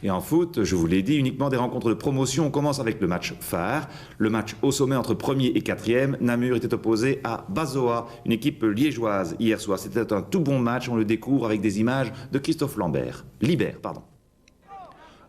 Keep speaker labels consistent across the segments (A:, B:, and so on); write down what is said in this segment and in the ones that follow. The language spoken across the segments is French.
A: Et en foot, je vous l'ai dit, uniquement des rencontres de promotion. On commence avec le match phare, le match au sommet entre 1er et 4e. Namur était opposé à Bazoa, une équipe liégeoise hier soir. C'était un tout bon match, on le découvre avec des images de Christophe Libert.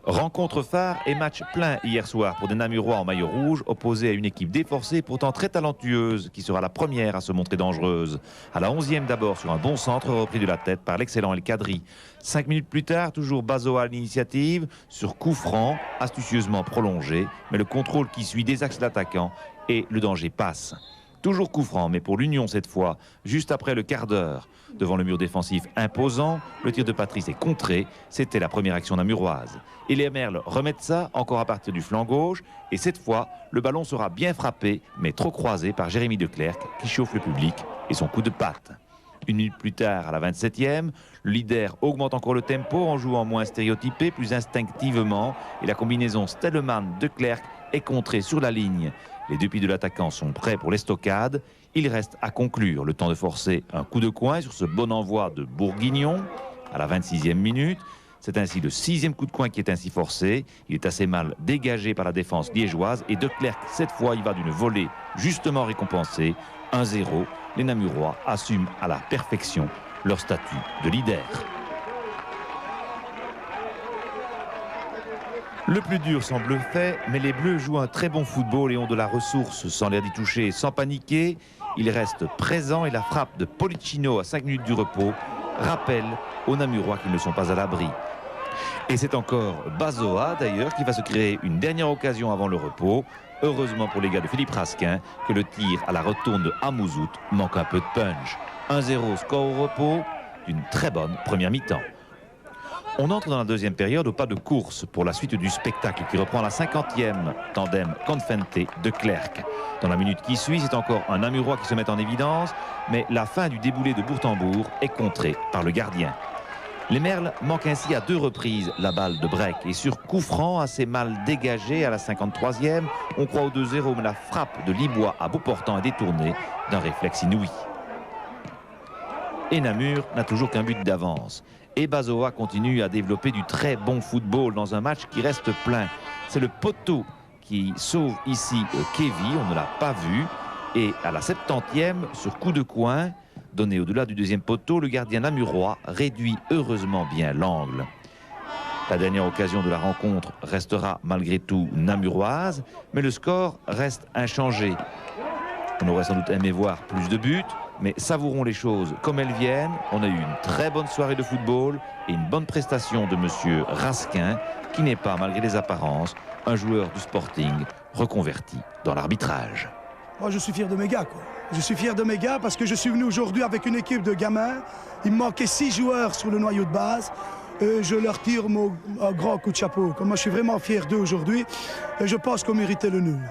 B: Rencontre phare et match plein hier soir pour des Namurois en maillot rouge opposés à une équipe déforcée pourtant très talentueuse qui sera la première à se montrer dangereuse. À la 11e d'abord sur un bon centre repris de la tête par l'excellent El Kadri. 5 minutes plus tard, toujours Bazoa à l'initiative sur coup franc, astucieusement prolongé, mais le contrôle qui suit désaxe l'attaquant et le danger passe. Toujours coup franc, mais pour l'Union cette fois, juste après le quart d'heure. Devant le mur défensif imposant, le tir de Patrice est contré. C'était la première action namuroise. Et les Merles remettent ça encore à partir du flanc gauche. Et cette fois, le ballon sera bien frappé, mais trop croisé par Jérémy Declercq qui chauffe le public et son coup de patte. Une minute plus tard, à la 27e, le leader augmente encore le tempo en jouant moins stéréotypé, plus instinctivement. Et la combinaison Stellman-Declercq est contrée sur la ligne. Les deux pieds de l'attaquant sont prêts pour l'estocade. Il reste à conclure, le temps de forcer un coup de coin sur ce bon envoi de Bourguignon à la 26e minute. C'est ainsi le 6e coup de coin qui est ainsi forcé. Il est assez mal dégagé par la défense liégeoise et Declercq, cette fois, il va d'une volée justement récompensée. 1-0, les Namurois assument à la perfection leur statut de leader. Le plus dur semble fait, mais les Bleus jouent un très bon football et ont de la ressource sans l'air d'y toucher, sans paniquer. Ils restent présents et la frappe de Policino à 5 minutes du repos rappelle aux Namurois qu'ils ne sont pas à l'abri. Et c'est encore Bazoa d'ailleurs qui va se créer une dernière occasion avant le repos. Heureusement pour les gars de Philippe Raskin que le tir à la retourne de Hamouzout manque un peu de punch. 1-0 score au repos d'une très bonne première mi-temps. On entre dans la deuxième période au pas de course pour la suite du spectacle qui reprend la 50e tandem Confente-Declercq. Dans la minute qui suit, c'est encore un Namurois qui se met en évidence, mais la fin du déboulé de Bourtambourg est contrée par le gardien. Les Merles manquent ainsi à 2 reprises la balle de break et sur coup franc assez mal dégagé à la 53e, on croit au 2-0, mais la frappe de Libois à bout portant est détournée d'un réflexe inouï. Et Namur n'a toujours qu'un but d'avance. Et Bazoa continue à développer du très bon football dans un match qui reste plein. C'est le poteau qui sauve ici Kevy, on ne l'a pas vu. Et à la 70e, sur coup de coin, donné au-delà du deuxième poteau, le gardien namurois réduit heureusement bien l'angle. La dernière occasion de la rencontre restera malgré tout namuroise, mais le score reste inchangé. On aurait sans doute aimé voir plus de buts, mais savourons les choses comme elles viennent. On a eu une très bonne soirée de football et une bonne prestation de monsieur Raskin, qui n'est pas, malgré les apparences, un joueur du Sporting reconverti dans l'arbitrage.
C: Moi, je suis fier de mes gars, quoi. Je suis fier de mes gars parce que je suis venu aujourd'hui avec une équipe de gamins. Il me manquait 6 joueurs sur le noyau de base. Et je leur tire un grand coup de chapeau. Moi, je suis vraiment fier d'eux aujourd'hui et je pense qu'on méritait le nul.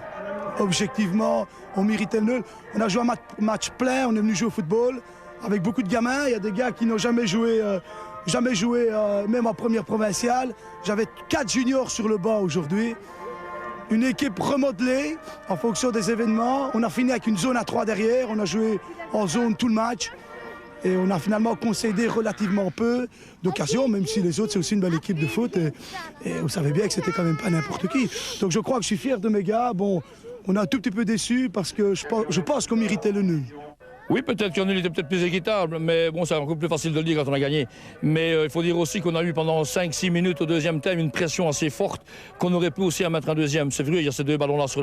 C: Objectivement, on méritait le nul. On a joué un match plein, on est venu jouer au football avec beaucoup de gamins. Il y a des gars qui n'ont jamais joué même en première provinciale. J'avais 4 juniors sur le banc aujourd'hui. Une équipe remodelée en fonction des événements. On a fini avec une zone à 3 derrière. On a joué en zone tout le match. Et on a finalement concédé relativement peu d'occasions, même si les autres, c'est aussi une belle équipe de foot. Et vous savez bien que c'était quand même pas n'importe qui. Donc je crois que je suis fier de mes gars. Bon, on est un tout petit peu déçus parce que je pense qu'on méritait le nul.
D: Oui, peut-être qu'un nul était peut-être plus équitable, mais bon, c'est encore plus facile de le dire quand on a gagné. Mais il faut dire aussi qu'on a eu pendant 5-6 minutes au deuxième thème une pression assez forte qu'on aurait pu aussi en mettre un deuxième. C'est vrai, il y a ces 2 ballons-là sur